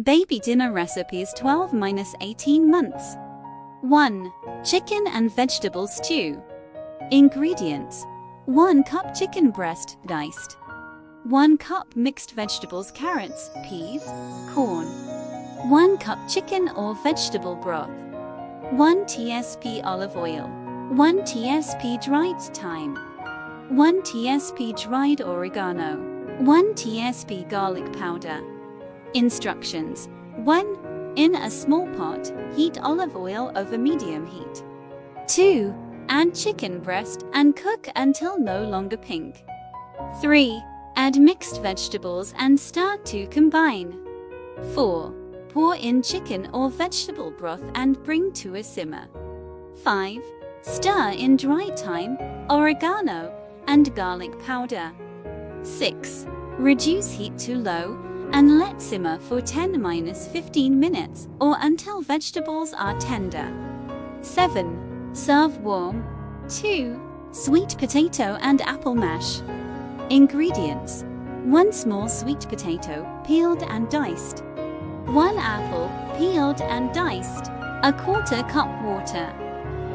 Baby dinner recipes 12-18 months. 1. Chicken and vegetable stew. Ingredients: 1 cup chicken breast, diced. 1 cup mixed vegetables, carrots, peas, corn. 1 cup chicken or vegetable broth. 1 tsp olive oil. 1 tsp dried thyme. 1 tsp dried oregano. 1 tsp garlic powder. Instructions: 1. In a small pot, heat olive oil over medium heat. 2. Add chicken breast and cook until no longer pink. 3. Add mixed vegetables and start to combine. 4. Pour in chicken or vegetable broth and bring to a simmer. 5. Stir in dry thyme, oregano, and garlic powder. 6. Reduce heat to low and let simmer for 10-15 minutes or until vegetables are tender. 7. Serve warm. 2. Sweet potato and apple mash. Ingredients: 1 small sweet potato, peeled and diced. 1 apple, peeled and diced. 1/4 cup water.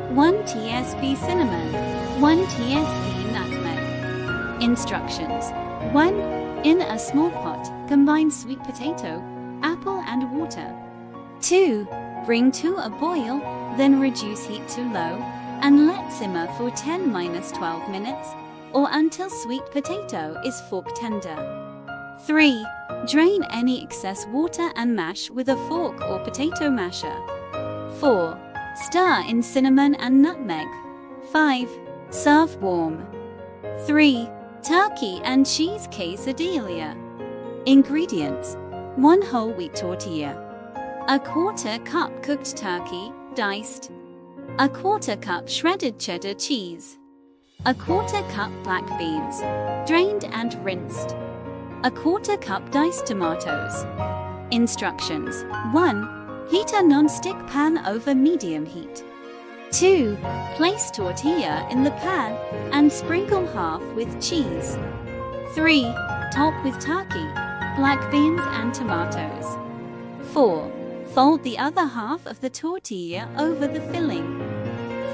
1 tsp cinnamon. 1 tsp nutmeg. Instructions: 1. In a small pot, combine sweet potato, apple and water. 2. Bring to a boil, then reduce heat to low and let simmer for 10-12 minutes or until sweet potato is fork tender. 3. Drain any excess water and mash with a fork or potato masher. 4. Stir in cinnamon and nutmeg. 5. Serve warm. 3. Turkey and cheese quesadilla. Ingredients: 1 whole wheat tortilla. 1/4 cup cooked turkey, diced. 1/4 cup shredded cheddar cheese. 1/4 cup black beans, drained and rinsed. 1/4 cup diced tomatoes. Instructions: 1. Heat a non-stick pan over medium heat. 2. Place tortilla in the pan and sprinkle half with cheese. 3. Top with turkey, black beans and tomatoes. 4. Fold the other half of the tortilla over the filling.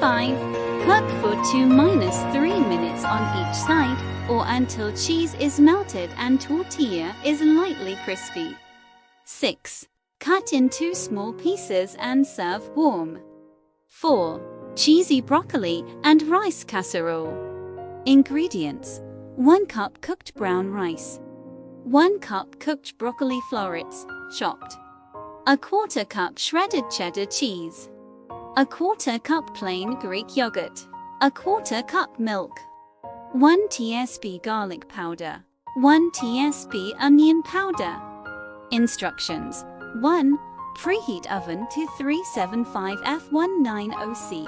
5. Cook for 2-3 minutes on each side or until cheese is melted and tortilla is lightly crispy. 6. Cut into small pieces and serve warm. 4. Cheesy broccoli and rice casserole. Ingredients: 1 cup cooked brown rice. 1 cup cooked broccoli florets, chopped. 1/4 cup shredded cheddar cheese. 1/4 cup plain Greek yogurt. 1/4 cup milk. 1 tsp garlic powder. 1 tsp onion powder. Instructions: 1. Preheat oven to 375 F190C.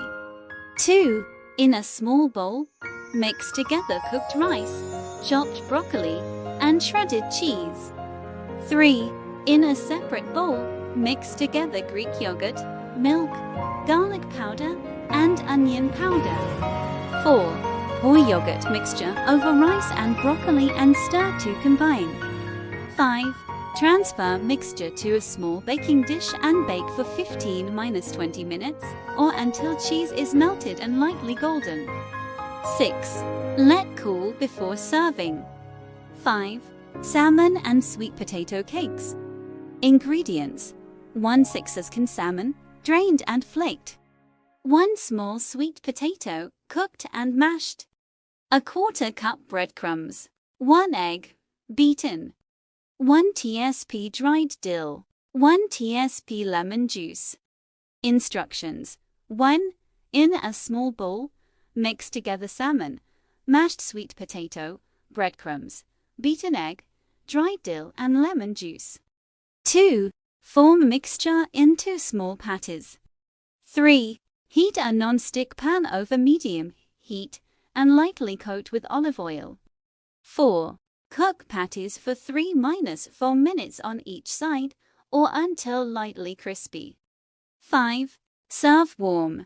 2. In a small bowl, mix together cooked rice, chopped broccoli, and shredded cheese. 3. In a separate bowl, mix together Greek yogurt, milk, garlic powder, and onion powder. 4. Pour yogurt mixture over rice and broccoli and stir to combine. 5. Transfer mixture to a small baking dish and bake for 15-20 minutes or until cheese is melted and lightly golden. 6. Let cool before serving. 5. Salmon and sweet potato cakes. Ingredients: 1 6-can salmon, drained and flaked. 1 small sweet potato, cooked and mashed. 1/4 cup breadcrumbs. 1 egg, beaten. 1 tsp dried dill. 1 tsp lemon juice. Instructions: 1. In a small bowl, mix together salmon, mashed sweet potato, breadcrumbs, beaten egg, dried dill and lemon juice. 2. Form mixture into small patties. 3. Heat a non-stick pan over medium heat and lightly coat with olive oil. 4. Cook patties for 3-4 minutes on each side or until lightly crispy. 5. Serve warm.